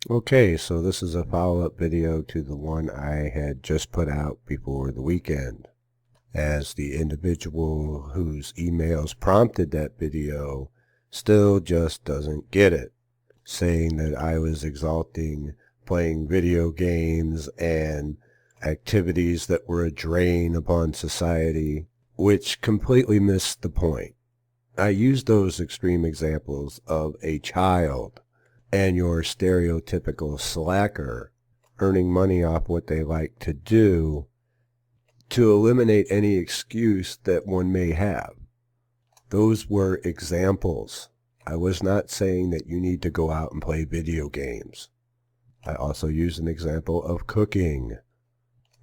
Okay, so this is a follow-up video to the one I had just put out before the weekend, as the individual whose emails prompted that video still just doesn't get it, saying that I was exalting playing video games and activities that were a drain upon society, which completely missed the point. I used those extreme examples of a child and your stereotypical slacker earning money off what they like to do to eliminate any excuse that one may have. Those were examples. I was not saying that you need to go out and play video games. I also used an example of cooking.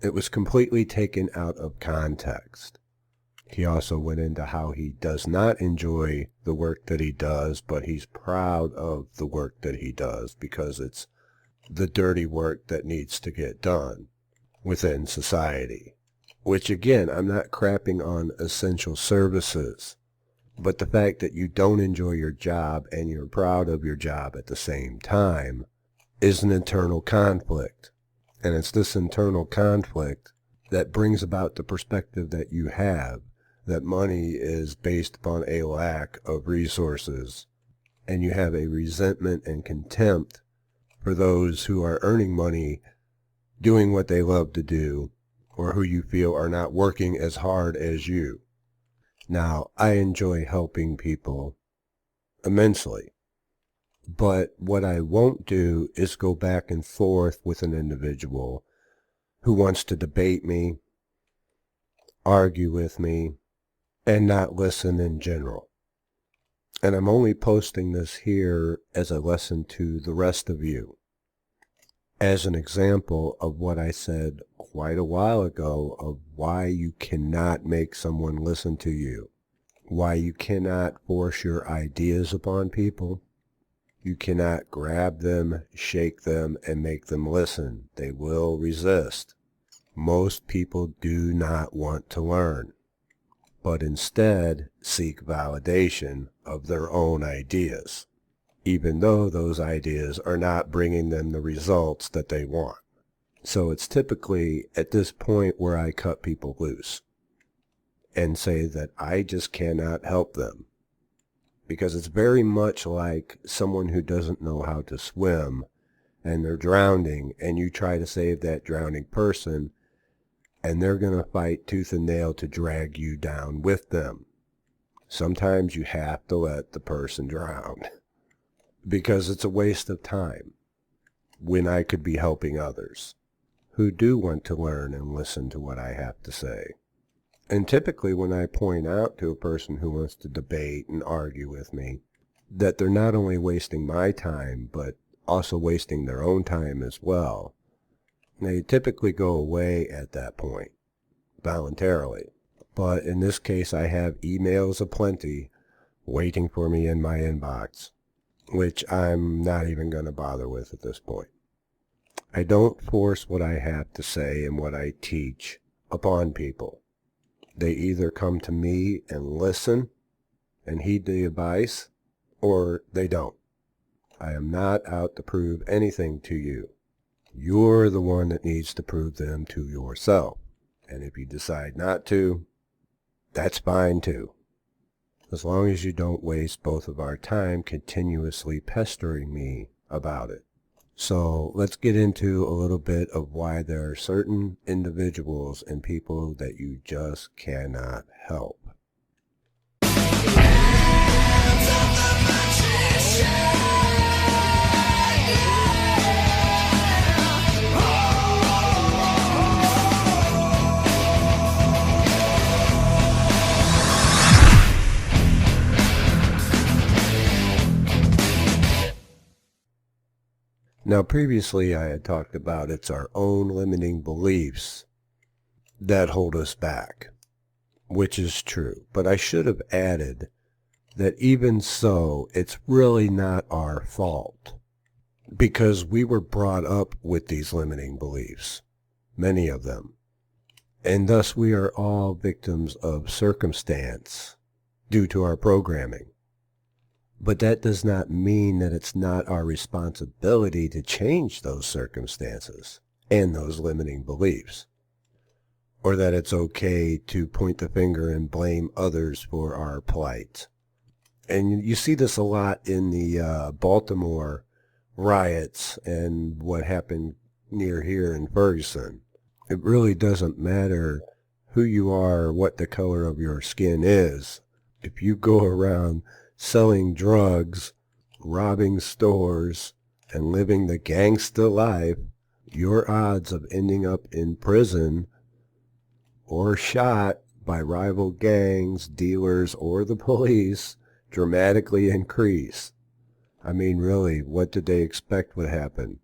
It was completely taken out of context. He also went into how he does not enjoy the work that he does, but he's proud of the work that he does because it's the dirty work that needs to get done within society. Which again, I'm not crapping on essential services, but the fact that you don't enjoy your job and you're proud of your job at the same time is an internal conflict. And it's this internal conflict that brings about the perspective that you have, that money is based upon a lack of resources, and you have a resentment and contempt for those who are earning money doing what they love to do, or who you feel are not working as hard as you. Now, I enjoy helping people immensely, but what I won't do is go back and forth with an individual who wants to debate me, argue with me, and not listen in general. And I'm only posting this here as a lesson to the rest of you, as an example of what I said quite a while ago of why you cannot make someone listen to you, why you cannot force your ideas upon people. You cannot grab them, shake them, and make them listen. They will resist. Most people do not want to learn, but instead seek validation of their own ideas, even though those ideas are not bringing them the results that they want. So it's typically at this point where I cut people loose and say that I just cannot help them, because it's very much like someone who doesn't know how to swim and they're drowning, and you try to save that drowning person, and they're going to fight tooth and nail to drag you down with them. Sometimes you have to let the person drown because it's a waste of time when I could be helping others who do want to learn and listen to what I have to say. And typically when I point out to a person who wants to debate and argue with me that they're not only wasting my time, but also wasting their own time as well, they typically go away at that point, voluntarily. But in this case, I have emails aplenty waiting for me in my inbox, which I'm not even going to bother with at this point. I don't force what I have to say and what I teach upon people. They either come to me and listen and heed the advice, or they don't. I am not out to prove anything to you. You're the one that needs to prove them to yourself. And if you decide not to, that's fine too, as long as you don't waste both of our time continuously pestering me about it. So let's get into a little bit of why there are certain individuals and people that you just cannot help. Now, previously I had talked about it's our own limiting beliefs that hold us back, which is true. But I should have added that even so, it's really not our fault, because we were brought up with these limiting beliefs, many of them. And thus we are all victims of circumstance due to our programming. But that does not mean that it's not our responsibility to change those circumstances and those limiting beliefs, or that it's okay to point the finger and blame others for our plight. And you see this a lot in the Baltimore riots and what happened near here in Ferguson. It really doesn't matter who you are or what the color of your skin is. If you go around selling drugs, robbing stores, and living the gangsta life, your odds of ending up in prison or shot by rival gangs, dealers, or the police dramatically increase. I mean, really, what did they expect would happen?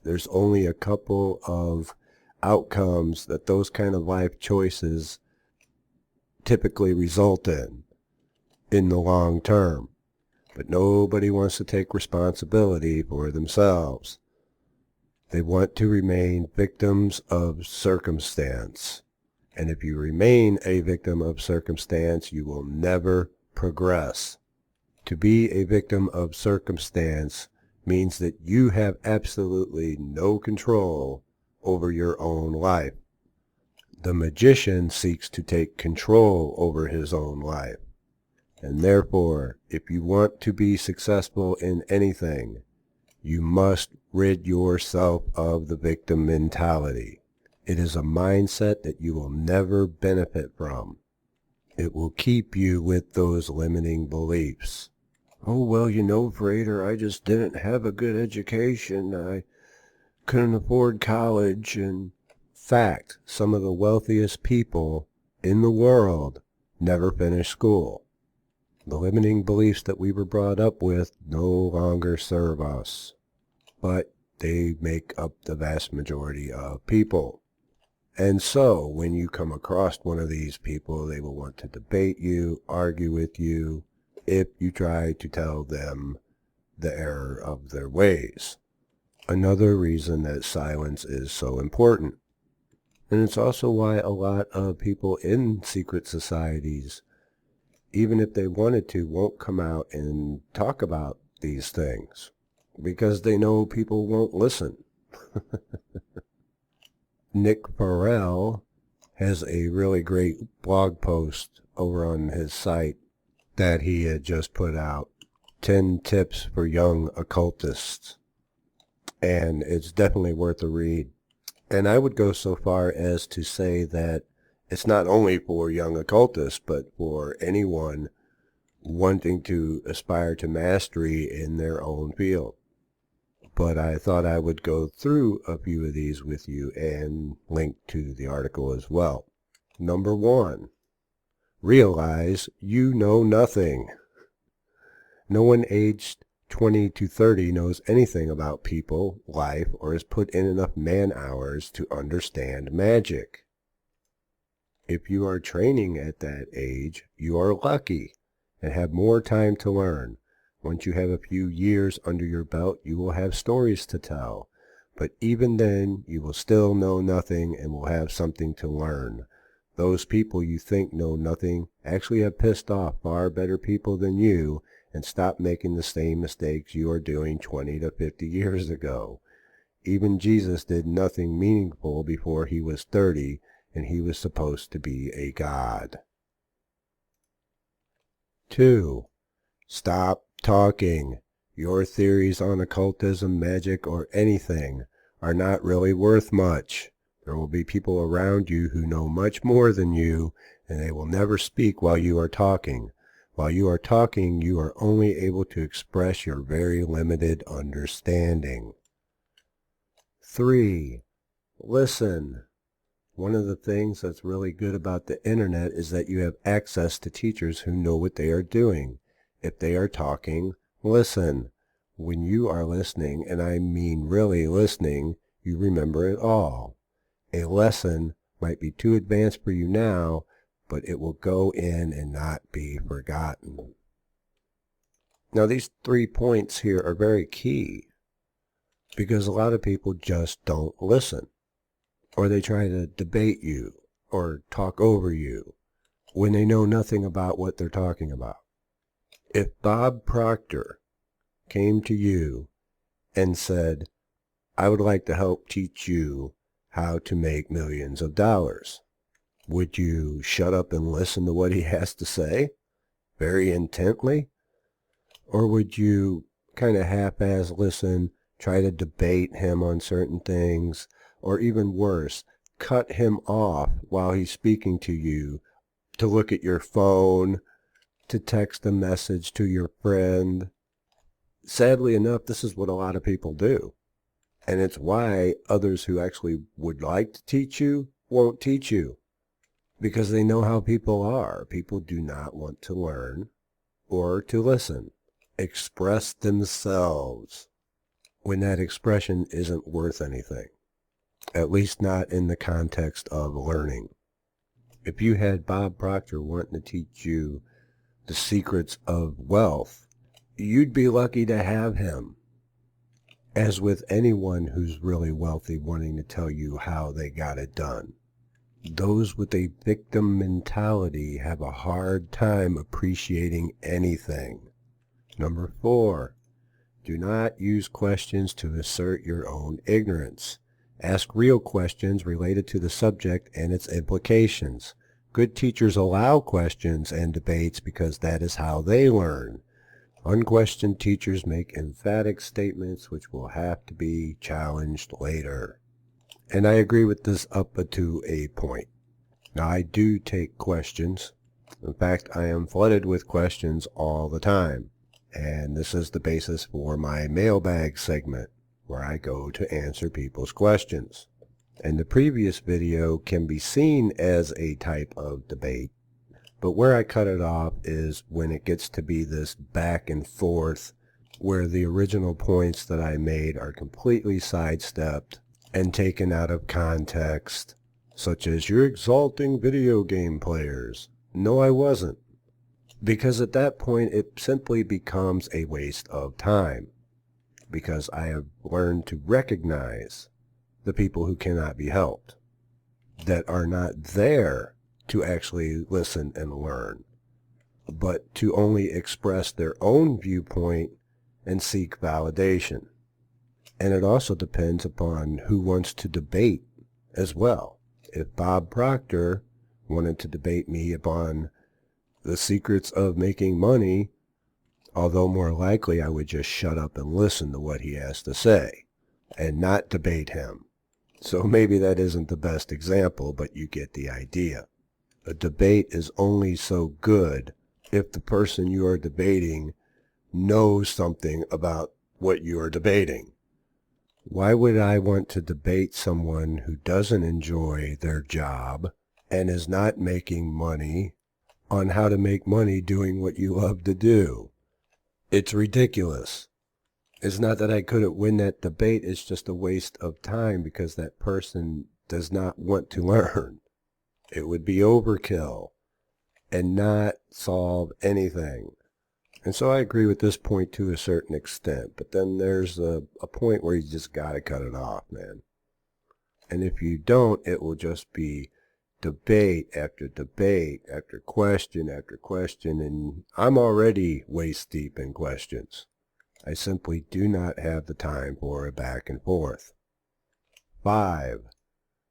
There's only a couple of outcomes that those kind of life choices typically result in the long term. But nobody wants to take responsibility for themselves. They want to remain victims of circumstance. And if you remain a victim of circumstance, you will never progress. To be a victim of circumstance means that you have absolutely no control over your own life. The magician seeks to take control over his own life. And therefore, if you want to be successful in anything, you must rid yourself of the victim mentality. It is a mindset that you will never benefit from. It will keep you with those limiting beliefs. Oh, well, you know, Frater, I just didn't have a good education. I couldn't afford college. And fact, some of the wealthiest people in the world never finished school. The limiting beliefs that we were brought up with no longer serve us, but they make up the vast majority of people. And so, when you come across one of these people, they will want to debate you, argue with you, if you try to tell them the error of their ways. Another reason that silence is so important. And it's also why a lot of people in secret societies, even if they wanted to, won't come out and talk about these things, because they know people won't listen. Nick Farrell has a really great blog post over on his site that he had just put out, 10 tips for young occultists, and it's definitely worth a read. And I would go so far as to say that it's not only for young occultists, but for anyone wanting to aspire to mastery in their own field. But I thought I would go through a few of these with you and link to the article as well. Number 1, realize you know nothing. No one aged 20 to 30 knows anything about people, life, or has put in enough man-hours to understand magic. If you are training at that age, you are lucky and have more time to learn. Once you have a few years under your belt, you will have stories to tell. But even then, you will still know nothing and will have something to learn. Those people you think know nothing actually have pissed off far better people than you and stopped making the same mistakes you are doing 20 to 50 years ago. Even Jesus did nothing meaningful before he was 30, and he was supposed to be a god. 2. Stop talking. Your theories on occultism, magic, or anything are not really worth much. There will be people around you who know much more than you, and they will never speak while you are talking. While you are talking, you are only able to express your very limited understanding. 3. Listen. One of the things that's really good about the internet is that you have access to teachers who know what they are doing. If they are talking, listen. When you are listening, and I mean really listening, you remember it all. A lesson might be too advanced for you now, but it will go in and not be forgotten. Now, these 3 points here are very key, because a lot of people just don't listen, or they try to debate you or talk over you when they know nothing about what they're talking about. If Bob Proctor came to you and said, I would like to help teach you how to make millions of dollars, would you shut up and listen to what he has to say very intently? Or would you kind of half-ass listen, try to debate him on certain things, or even worse, cut him off while he's speaking to you, to look at your phone, to text a message to your friend? Sadly enough, this is what a lot of people do. And it's why others who actually would like to teach you won't teach you. Because they know how people are. People do not want to learn or to listen. Express themselves when that expression isn't worth anything. At least not in the context of learning. If you had Bob Proctor wanting to teach you the secrets of wealth, you'd be lucky to have him. As with anyone who's really wealthy wanting to tell you how they got it done. Those with a victim mentality have a hard time appreciating anything. Number 4, do not use questions to assert your own ignorance. Ask real questions related to the subject and its implications. Good teachers allow questions and debates because that is how they learn. Unquestioned teachers make emphatic statements which will have to be challenged later. And I agree with this up to a point. Now, I do take questions. In fact, I am flooded with questions all the time. And this is the basis for my mailbag segment, where I go to answer people's questions. And the previous video can be seen as a type of debate, but where I cut it off is when it gets to be this back and forth, where the original points that I made are completely sidestepped and taken out of context, such as you're exalting video game players. No, I wasn't. Because at that point it simply becomes a waste of time. Because I have learned to recognize the people who cannot be helped, that are not there to actually listen and learn, but to only express their own viewpoint and seek validation. And it also depends upon who wants to debate as well. If Bob Proctor wanted to debate me upon the secrets of making money, although more likely I would just shut up and listen to what he has to say and not debate him. So maybe that isn't the best example, but you get the idea. A debate is only so good if the person you are debating knows something about what you are debating. Why would I want to debate someone who doesn't enjoy their job and is not making money on how to make money doing what you love to do? It's ridiculous. It's not that I couldn't win that debate, it's just a waste of time because that person does not want to learn. It would be overkill and not solve anything. And so I agree with this point to a certain extent, but then there's a point where you just gotta cut it off, man. And if you don't, it will just be debate after debate after question, and I'm already waist deep in questions. I simply do not have the time for a back and forth. 5.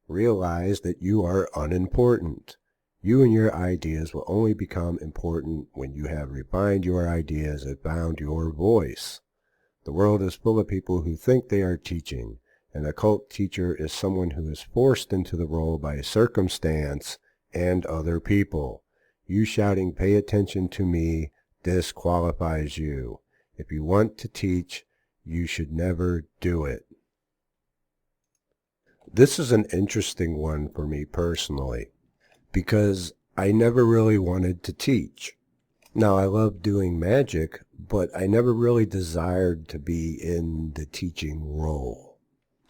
Realize that you are unimportant. You and your ideas will only become important when you have refined your ideas and found your voice. The world is full of people who think they are teaching. An occult teacher is someone who is forced into the role by circumstance and other people. You shouting, "Pay attention to me," disqualifies you. If you want to teach, you should never do it. This is an interesting one for me personally, because I never really wanted to teach. Now, I love doing magic, but I never really desired to be in the teaching role.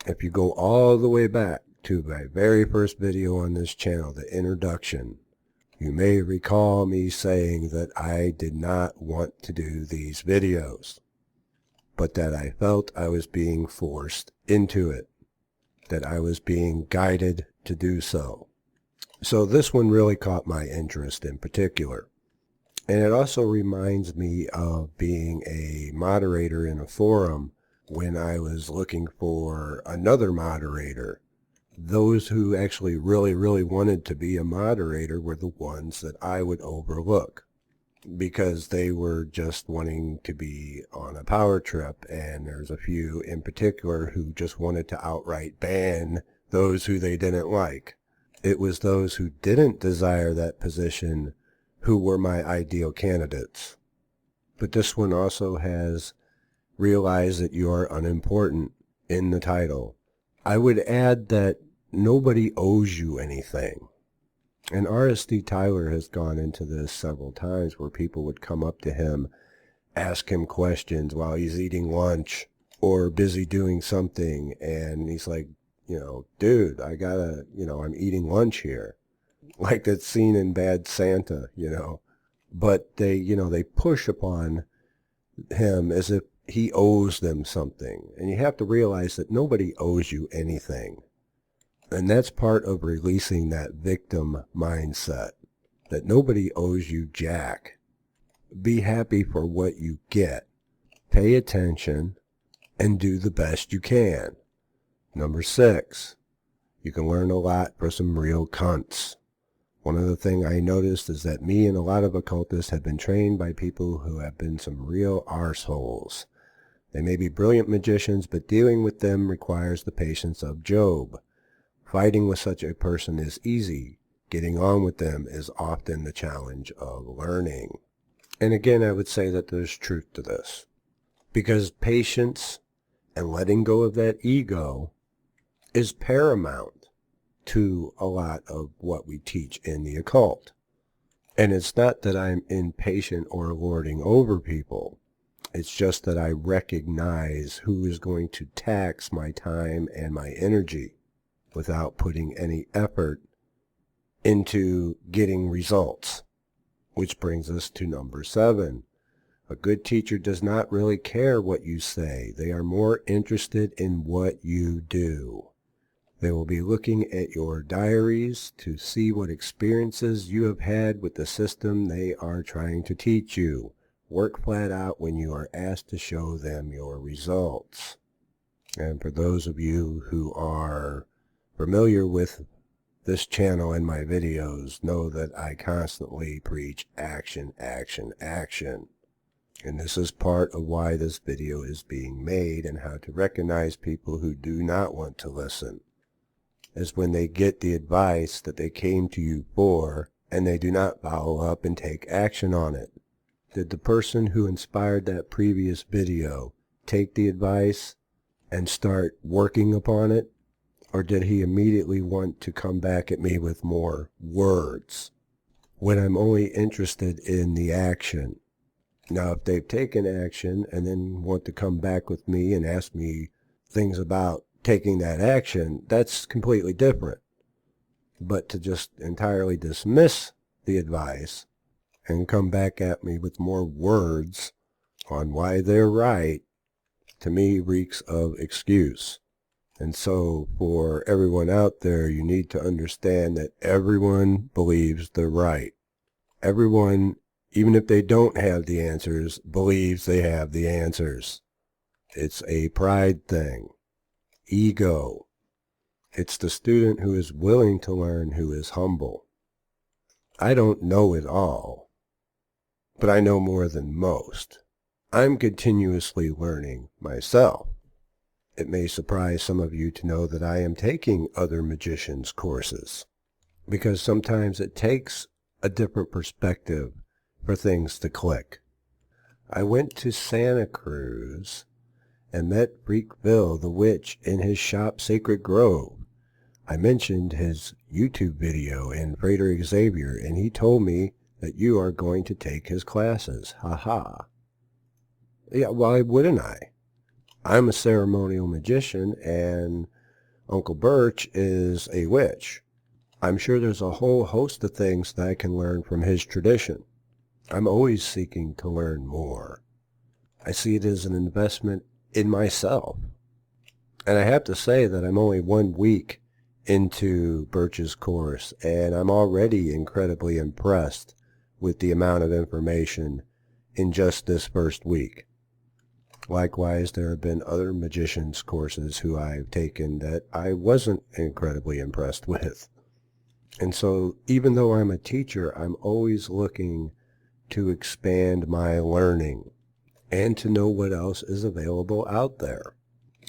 If you go all the way back to my very first video on this channel, the introduction, you may recall me saying that I did not want to do these videos, but that I felt I was being forced into it, that I was being guided to do so. So this one really caught my interest in particular. And it also reminds me of being a moderator in a forum when I was looking for another moderator. Those who actually really wanted to be a moderator were the ones that I would overlook, because they were just wanting to be on a power trip, and there's a few in particular who just wanted to outright ban those who they didn't like. It was those who didn't desire that position who were my ideal candidates. But this one also has realize that you are unimportant in the title. I would add that nobody owes you anything. And R.S.D. Tyler has gone into this several times, where people would come up to him, ask him questions while he's eating lunch or busy doing something, and he's like, dude, I'm eating lunch here. Like that scene in Bad Santa, But they push upon him as if he owes them something. And you have to realize that nobody owes you anything. And that's part of releasing that victim mindset, that nobody owes you jack. Be happy for what you get. Pay attention and do the best you can. Number 6, you can learn a lot from some real cunts. One other thing I noticed is that me and a lot of occultists have been trained by people who have been some real arseholes. They may be brilliant magicians, but dealing with them requires the patience of Job. Fighting with such a person is easy. Getting on with them is often the challenge of learning. And again, I would say that there's truth to this, because patience and letting go of that ego is paramount to a lot of what we teach in the occult. And it's not that I'm impatient or lording over people. It's just that I recognize who is going to tax my time and my energy without putting any effort into getting results. Which brings us to number 7. A good teacher does not really care what you say. They are more interested in what you do. They will be looking at your diaries to see what experiences you have had with the system they are trying to teach you. Work flat out when you are asked to show them your results. And for those of you who are familiar with this channel and my videos, know that I constantly preach action, action, action. And this is part of why this video is being made, and how to recognize people who do not want to listen. Is when they get the advice that they came to you for, and they do not follow up and take action on it. Did the person who inspired that previous video take the advice and start working upon it? Or did he immediately want to come back at me with more words, when I'm only interested in the action? Now, if they've taken action and then want to come back with me and ask me things about taking that action, that's completely different. But to just entirely dismiss the advice and come back at me with more words on why they're right, to me reeks of excuse. And so for everyone out there, you need to understand that everyone believes they're right. Everyone, even if they don't have the answers, believes they have the answers. It's a pride thing. Ego. It's the student who is willing to learn who is humble. I don't know it all, but I know more than most. I'm continuously learning myself. It may surprise some of you to know that I am taking other magicians' courses, because sometimes it takes a different perspective for things to click. I went to Santa Cruz and met Freakville the Witch in his shop Sacred Grove. I mentioned his YouTube video in Frater Xavier, and he told me that you are going to take his classes. Ha. Yeah, why wouldn't I? I'm a ceremonial magician, and Uncle Birch is a witch. I'm sure there's a whole host of things that I can learn from his tradition. I'm always seeking to learn more. I see it as an investment in myself. And I have to say that I'm only 1 week into Birch's course, and I'm already incredibly impressed with the amount of information in just this first week. Likewise, there have been other magicians courses who I've taken that I wasn't incredibly impressed with. And so even though I'm a teacher, I'm always looking to expand my learning and to know what else is available out there.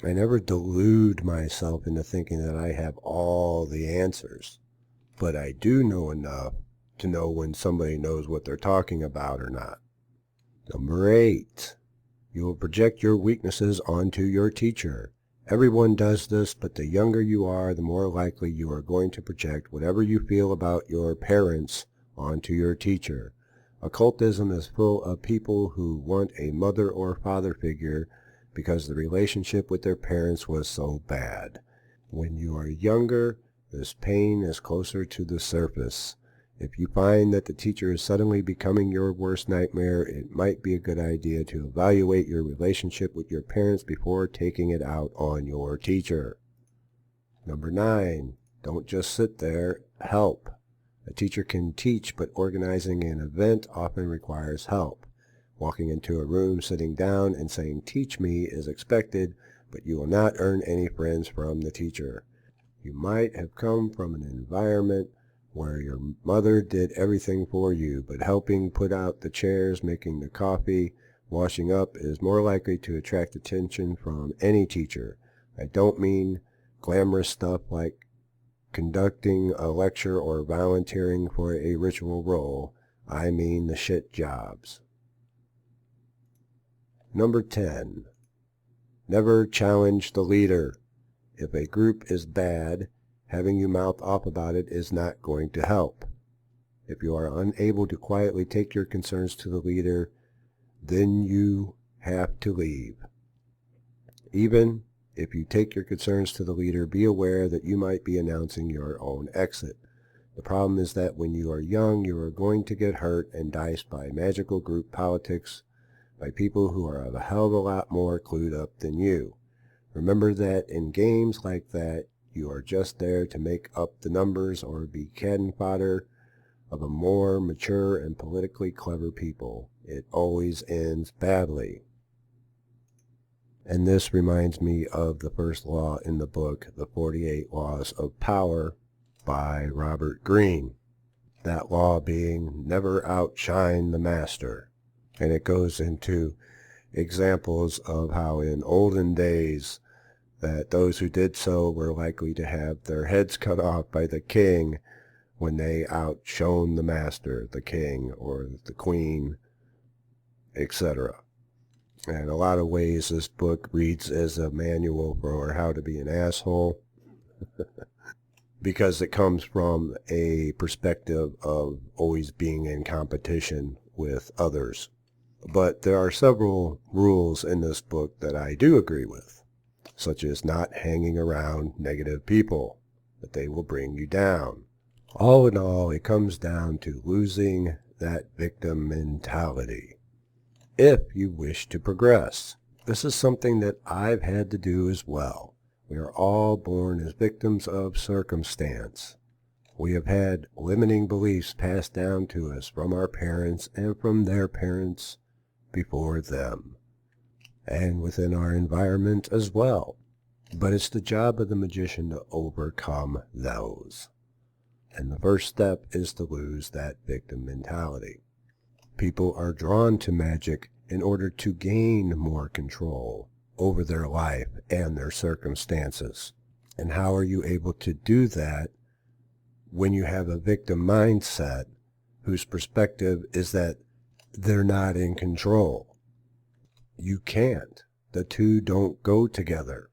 I never delude myself into thinking that I have all the answers, but I do know enough to know when somebody knows what they're talking about or not. Number 8, you will project your weaknesses onto your teacher. Everyone does this, but the younger you are, the more likely you are going to project whatever you feel about your parents onto your teacher. Occultism is full of people who want a mother or father figure because the relationship with their parents was so bad. When you are younger, this pain is closer to the surface. If you find that the teacher is suddenly becoming your worst nightmare, it might be a good idea to evaluate your relationship with your parents before taking it out on your teacher. Number 9, don't just sit there, help. A teacher can teach, but organizing an event often requires help. Walking into a room, sitting down, and saying, "Teach me," is expected, but you will not earn any friends from the teacher. You might have come from an environment where your mother did everything for you, but helping put out the chairs, making the coffee, washing up is more likely to attract attention from any teacher. I don't mean glamorous stuff like conducting a lecture or volunteering for a ritual role. I mean the shit jobs. Number 10, never challenge the leader. If a group is bad, having you mouth off about it is not going to help. If you are unable to quietly take your concerns to the leader, then you have to leave. Even if you take your concerns to the leader, be aware that you might be announcing your own exit. The problem is that when you are young, you are going to get hurt and diced by magical group politics, by people who are a hell of a lot more clued up than you. Remember that in games like that, you are just there to make up the numbers or be cannon fodder of a more mature and politically clever people. It always ends badly. And this reminds me of the first law in the book, The 48 Laws of Power by Robert Greene. That law being never outshine the master. And it goes into examples of how in olden days that those who did so were likely to have their heads cut off by the king when they outshone the master, the king or the queen, etc. And a lot of ways this book reads as a manual for how to be an asshole because it comes from a perspective of always being in competition with others. But there are several rules in this book that I do agree with, such as not hanging around negative people, that they will bring you down. All in all, it comes down to losing that victim mentality if you wish to progress. This is something that I've had to do as well. We are all born as victims of circumstance. We have had limiting beliefs passed down to us from our parents and from their parents before them, and within our environment as well. But it's the job of the magician to overcome those. And the first step is to lose that victim mentality. People are drawn to magic in order to gain more control over their life and their circumstances. And how are you able to do that when you have a victim mindset whose perspective is that they're not in control? You can't. The two don't go together.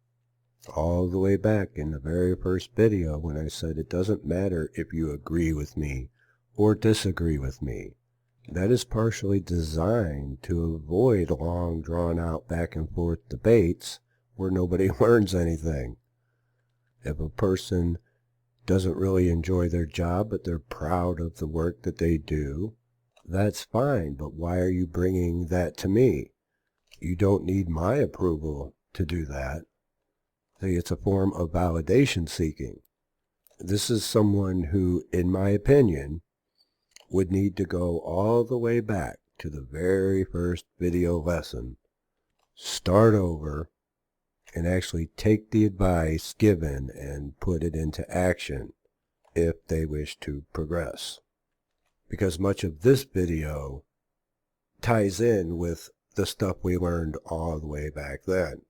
All the way back in the very first video when I said it doesn't matter if you agree with me or disagree with me. That is partially designed to avoid long drawn-out back and forth debates where nobody learns anything. If a person doesn't really enjoy their job but they're proud of the work that they do, that's fine, but why are you bringing that to me? You don't need my approval to do that. See, it's a form of validation seeking. This is someone who, in my opinion, would need to go all the way back to the very first video lesson, start over, and actually take the advice given and put it into action if they wish to progress. Because much of this video ties in with the stuff we learned all the way back then.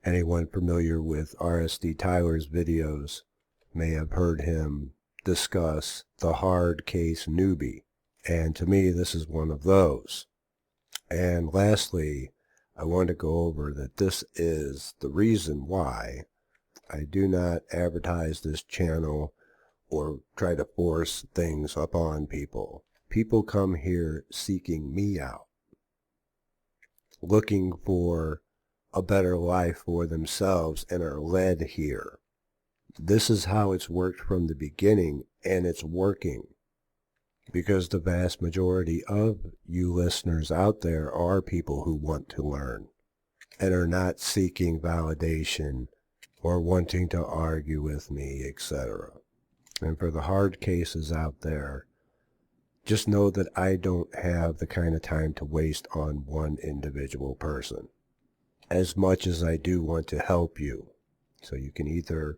Anyone familiar with R.S.D. Tyler's videos may have heard him discuss the hard case newbie, and to me this is one of those. And lastly, I want to go over that this is the reason why I do not advertise this channel or try to force things upon people. People come here seeking me out, looking for a better life for themselves, and are led here. This is how it's worked from the beginning, and it's working. Because the vast majority of you listeners out there are people who want to learn and are not seeking validation or wanting to argue with me, etc. And for the hard cases out there, just know that I don't have the kind of time to waste on one individual person, as much as I do want to help you. So you can either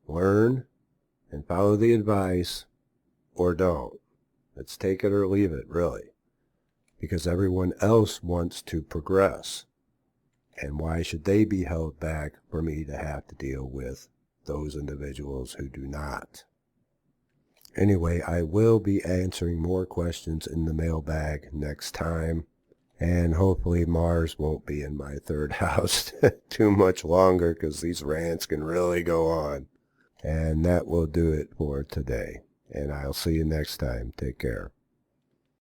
learn and follow the advice or don't. Let's take it or leave it, really. Because everyone else wants to progress. And why should they be held back for me to have to deal with those individuals who do not? Anyway, I will be answering more questions in the mailbag next time. And hopefully Mars won't be in my third house too much longer, because these rants can really go on. And that will do it for today. And I'll see you next time. Take care.